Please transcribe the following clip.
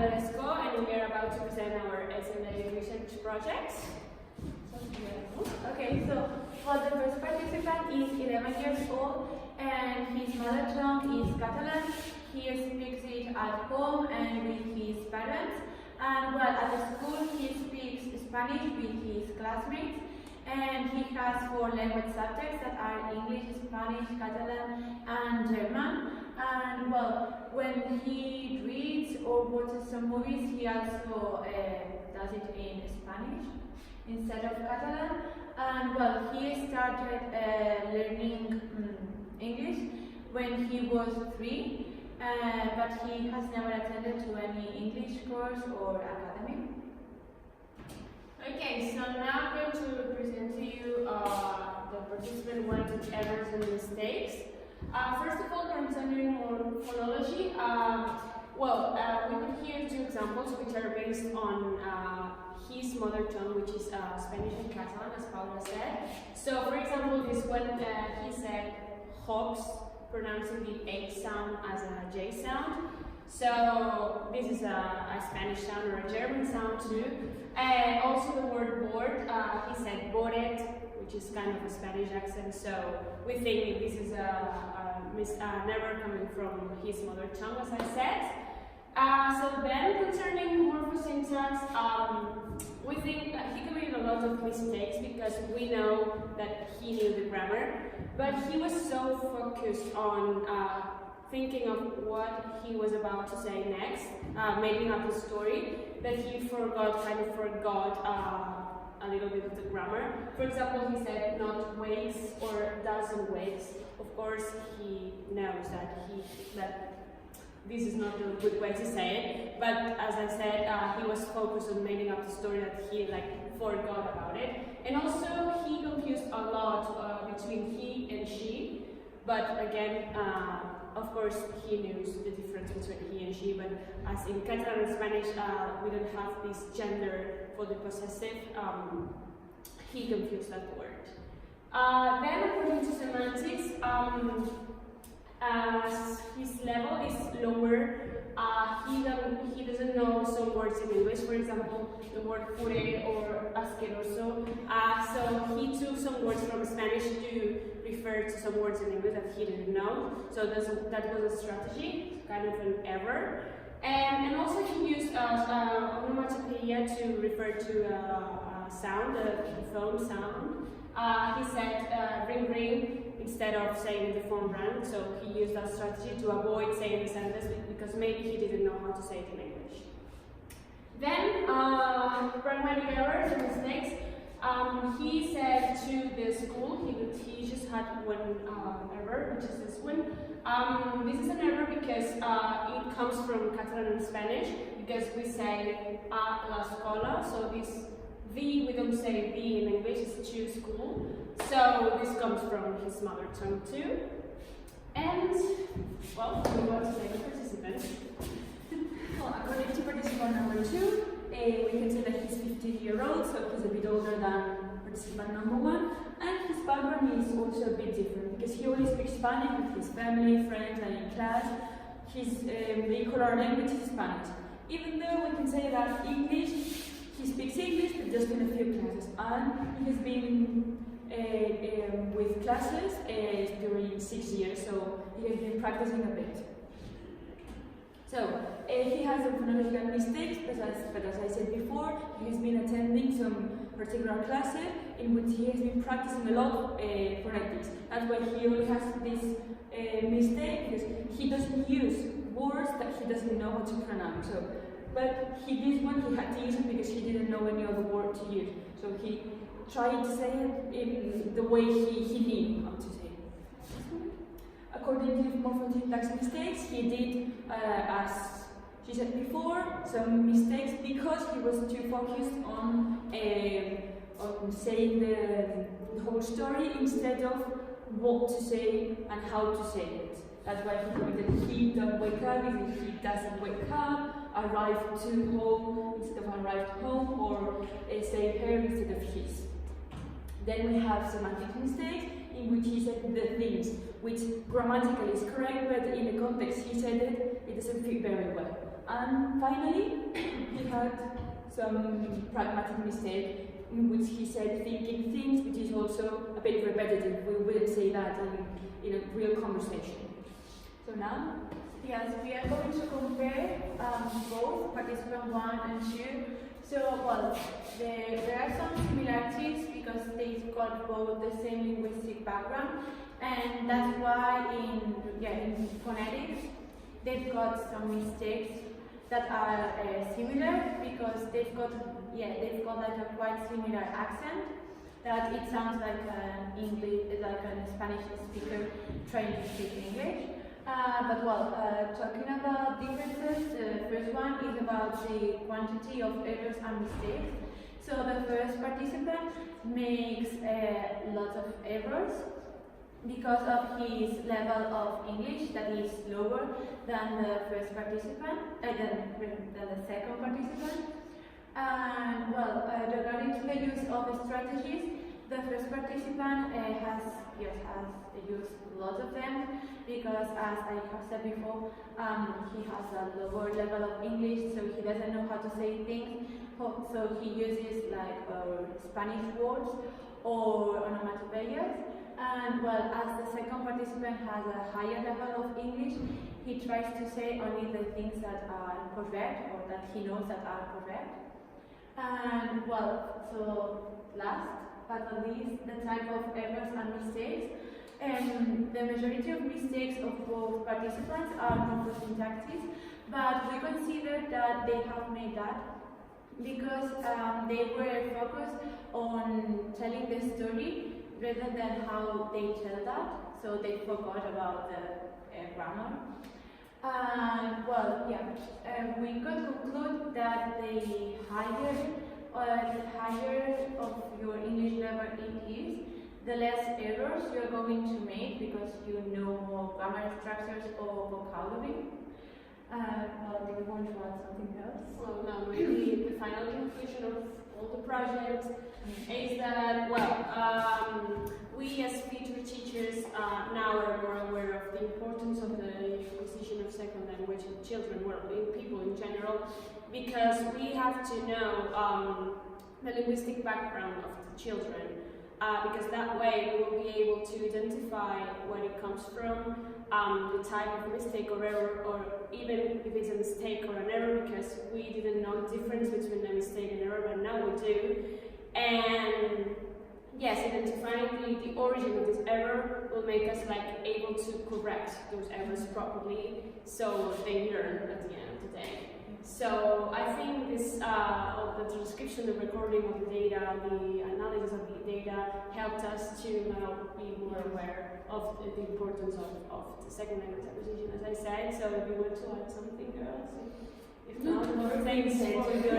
Loresco, and we are about to present our SLARP research project. Okay, so the first participant is 11 years old, and his mother tongue is Catalan. He speaks it at home and with his parents, and well, at the school he speaks Spanish with his classmates, and he has 4 language subjects that are English, Spanish, Catalan, and German. And well, when he reads or watches some movies, he also does it in Spanish instead of Catalan. And well, he started learning English when he was 3, but he has never attended to any English course or academy. Okay, so now I'm going to present to you the participant wanted errors and mistakes. First of all, concerning more phonology, we will hear 2 examples which are based on his mother tongue, which is Spanish and Catalan, as Paula said. So, for example, this one, he said hops, pronouncing the H sound as a J sound. So, this is a Spanish sound or a German sound too. And also the word board, he said bored, which is kind of a Spanish accent. So, we think this is an error coming from his mother tongue, as I said. So then, concerning morphosyntax, we think that he committed a lot of mistakes because we know that he knew the grammar, but he was so focused on thinking of what he was about to say next, making up the story, that he kind of forgot a little bit of the grammar. For example, he said not wakes or doesn't wakes. Of course, he knows that this is not a good way to say it, but as I said, he was focused on making up the story that he forgot about it. And also, he confused a lot between he and she, but again, of course, he knows the difference between he and she, but as in Catalan and Spanish, we don't have this gender for the possessive, he confused that word. Then, according to semantics, as his level is lower, he doesn't know some words in English, for example, the word puré or asqueroso. So he took some words from Spanish to refer to some words in English that he didn't know. So that was a strategy, kind of an error. And also he used onomatopoeia to refer to a sound, the phone sound. He said ring ring instead of saying the phone rang, so he used that strategy to avoid saying the sentence because maybe he didn't know how to say it in English. Then, pragmatic errors and mistakes. He said to the school, he just had one error, which is this one. This is an error because it comes from Catalan and Spanish, because we say a la escola, so this V, we don't say V in English, it's to school. So this comes from his mother tongue too. And, well, we want to say the participant. Well, according to participant number 2, we can say that he's 15-year-old, so he's a bit older than participant number 1. And his background is also a bit different, because he only speaks Spanish with his family, friends, and in class. His vehicular language is Spanish. Even though we can say that he speaks English, but just in a few classes, and he has been with classes during 6 years, so he has been practicing a bit. So, he has some phonological mistakes, but as I said before, he has been attending some particular classes in which he has been practicing a lot phonetics. That's why he only has this mistake, because he doesn't use words that he doesn't know how to pronounce. So, but this one he had to use it because he didn't know any other word to use. So he tried to say it in the way he knew how to say it. According to morphosyntax mistakes, he did, as she said before, some mistakes because he was too focused on saying the whole story instead of what to say and how to say it. That's why he committed he don't wake up, he doesn't wake up, arrive to home instead of arrived home, or say her instead of his. Then we have semantic mistakes, in which he said the things, which grammatically is correct, but in the context he said it doesn't fit very well. And finally, he had some pragmatic mistake in which he said thinking things, which is also a bit repetitive. We wouldn't say that in a real conversation. So now, Yes, we are going to compare both participant 1 and 2. So, well, there are some similarities because they've got both the same linguistic background, and that's why in phonetics they've got some mistakes that are similar because they've got like a quite similar accent that it sounds like an English, like a Spanish speaker trying to speak English. Talking about differences, the first one is about the quantity of errors and mistakes. So the first participant makes lots of errors because of his level of English that is lower than the first participant, than the second participant. And regarding to the use of strategies, the first participant has used lots of them because, as I have said before, he has a lower level of English, so he doesn't know how to say things. So he uses like Spanish words or onomatopoeias. And as the second participant has a higher level of English, he tries to say only the things that are correct or that he knows that are correct. And last but not least, the type of errors and mistakes. The majority of mistakes of both participants are morphosyntactics, but we consider that they have made that because they were focused on telling the story rather than how they tell that, so they forgot about the grammar. We could conclude that the higher of your English level it is, the less errors you're going to make because you know more grammar structures or vocabulary. Do you want to add something else? Well, no, really, the final conclusion of all the projects is that, we as future teachers now are more aware of the importance of the acquisition of second language in children, or in people in general, because we have to know the linguistic background of the children, because that way we will be able to identify where it comes from, the type of mistake or error, or even if it's a mistake or an error, because we didn't know the difference between a mistake and error, but now we do. And yes, identifying the origin of this error will make us able to correct those errors properly, so they learn at the end of the day. So I think this, the transcription, the recording of the data, the analysis of the data helped us to now be more aware of the importance of the second language acquisition, as I said. So if you want to add something else, if not, thanks for your